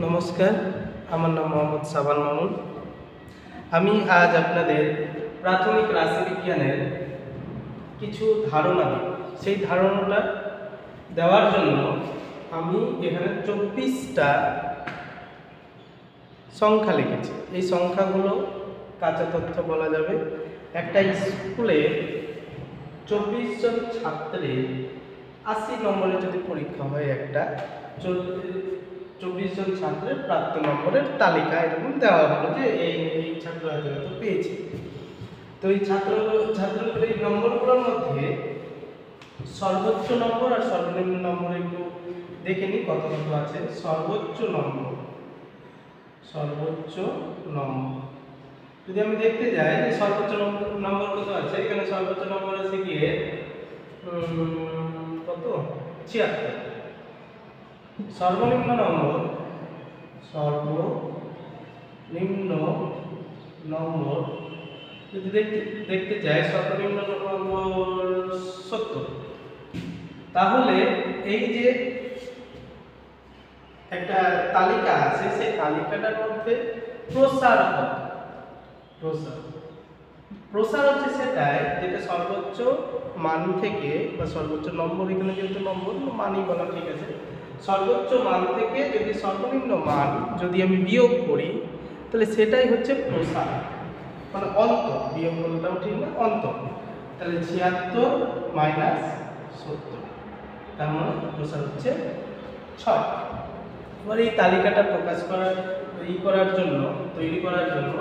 নমস্কার, আমার নাম মোহাম্মদ সাবান মামুন। আমি আজ আপনাদের প্রাথমিক রাশিবিজ্ঞানের কিছু ধারণা দিই। সেই ধারণাটা দেওয়ার জন্য আমি এখানে 24টা সংখ্যা লিখেছি। এই সংখ্যাগুলো কাঁচা তথ্য বলা যাবে। একটা স্কুলে 24 জন ছাত্রের 80 নম্বরের যদি পরীক্ষা হয়, একটা 24 জন ছাত্রের প্রাপ্ত নম্বরের তালিকা এরকম দেওয়া হলো যে এই ছাত্র হয়তো পেয়েছে। তো এই ছাত্রগুলোর এই নম্বরগুলোর মধ্যে সর্বোচ্চ নম্বর আর সর্বনিম্ন নম্বর একটু দেখে নিই কত কত আছে। সর্বোচ্চ নম্বর যদি আমি দেখতে যাই যে সর্বোচ্চ নম্বর কত আছে, এখানে সর্বোচ্চ নম্বর আছে গিয়ে কত 76। সর্বনিম্ন নম্বর যদি দেখতে যাই, সর্বনিম্ন নম্বর 70। তাহলে এই যে একটা তালিকা আছে, সেই তালিকাটার মধ্যে প্রসার হচ্ছে সেটাই যেটা সর্বোচ্চ মান থেকে বা সর্বোচ্চ নম্বর, এখানে যেহেতু নম্বর মানই বলা ঠিক আছে, সর্বোচ্চ মান থেকে যদি সর্বনিম্ন মান যদি আমি বিয়োগ করি তাহলে সেটাই হচ্ছে প্রসার, মানে অন্তর। বিয়োগ করলেটাও ঠিক না, অন্তর। তাহলে 76 মাইনাস 70, তার মানে প্রসার হচ্ছে 6। এবার এই তালিকাটা তৈরি করার জন্য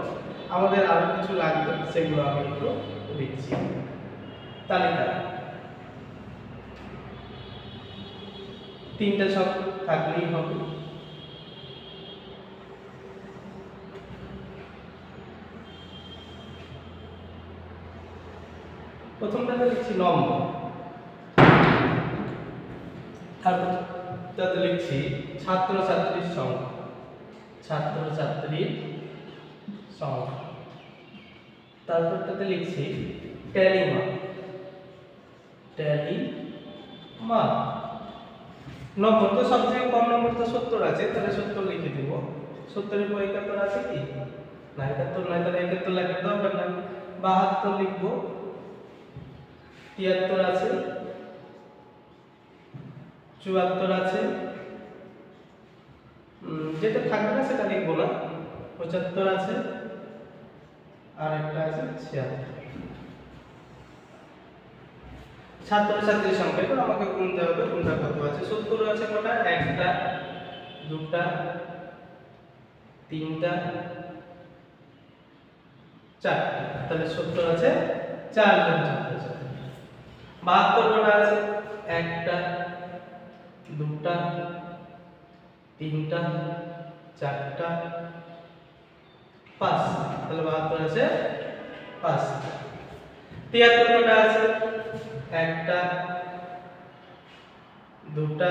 আমাদের আরো কিছু লাগবে, সেগুলো আমি একটু লিখছি। তালিকা 3টে ছক থাকলেই হবে। প্রথমটাতে লিখছি নম্বর, তারপরটাতে লিখছি ছাত্রছাত্রীর সংখ্যা, তারপরটাতে লিখছি ট্যালি মার্ক। নম্বর তো সবথেকে কম নম্বর তো 70 আছে, তাহলে 70 লিখে দিব। 70 এর পর 71 আছে কি না? 71 নাই, তাহলে 71 লেখার দরকার নাই। 72 লিখব। 73 আছে, 74 আছে, যেটা থাকবে না সেটা লিখবো না। 75 আছে, আর একটা আছে 76। ছাত্রছাত্রীর সংখ্যা এবার আমাকে গুনতে হবে, কোনটা কত আছে। 70 আছে কটা? একটা, দুটা, তিনটা, চারটা। তাহলে 70 আছে 4 জন ছাত্রছাত্রী। 72 কটা আছে? একটা, দুটা, তিনটা, চারটা, পাঁচটা। তাহলে 72 আছে 5টা। 73 কটা আছে? একটা, দুটা,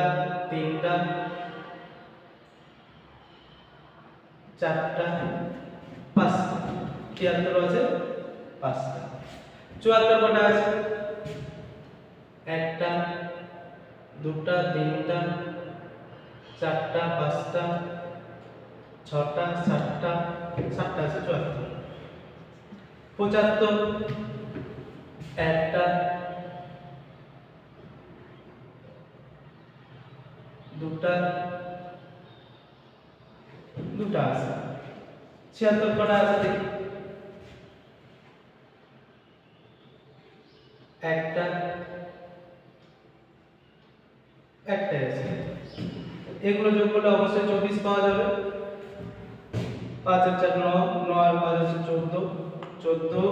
তিনটা, চারটা, 5টা। 73 আছে 5টা। 74 কটা আছে? একটা, দুটা, তিনটা, চারটা, 5টা, 6টা, 7টা, 7টা আছে 74। 75 একটা, দুটা আছে। 76 কটা আছে দেখি? একটা আছে। এগুলো যোগ করলে অবশ্যই 24 পাওয়া যাবে। 5 আর 4 9, 9 আর 5 হচ্ছে 14,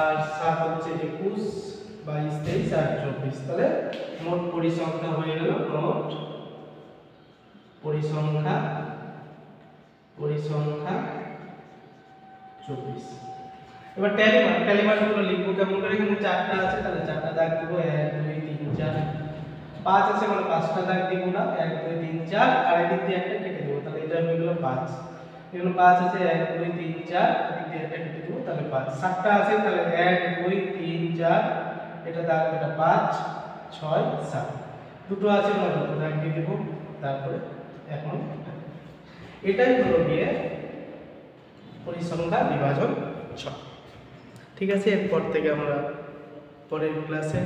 আর 7 হচ্ছে 21, 22, 23 আর 24। তাহলে মোট পরিসংখ্যা হয়ে গেল, মোট পরিসংখ্যা 24। এবার ট্যালি মানগুলো লিখবো কেমন করে? এখানে 4টা আছে, তাহলে 4টা দাগ দেব। 1 2 3 4। 5 আছে মানে 5টা দাগ দিব না। 1 2 3 4, আর এদিক দিয়ে একটা কেটে দেব, তাহলে এটা হয়ে গেল 5। এখানে 5 আছে, 1 2 3 4, এদিক দিয়ে একটা কেটে দেব, তাহলে 5। 7টা আছে, তাহলে 1 2 3 4, এটা দাগ, এটা 5 6 7। দুটো আছে মানে দুটো দাগ দিয়ে দেব। তারপরে এখন এটাই হলো গিয়ে পরিসংখ্যান বিভাজন ছক। ঠিক আছে, এরপর থেকে আমরা পরের ক্লাসে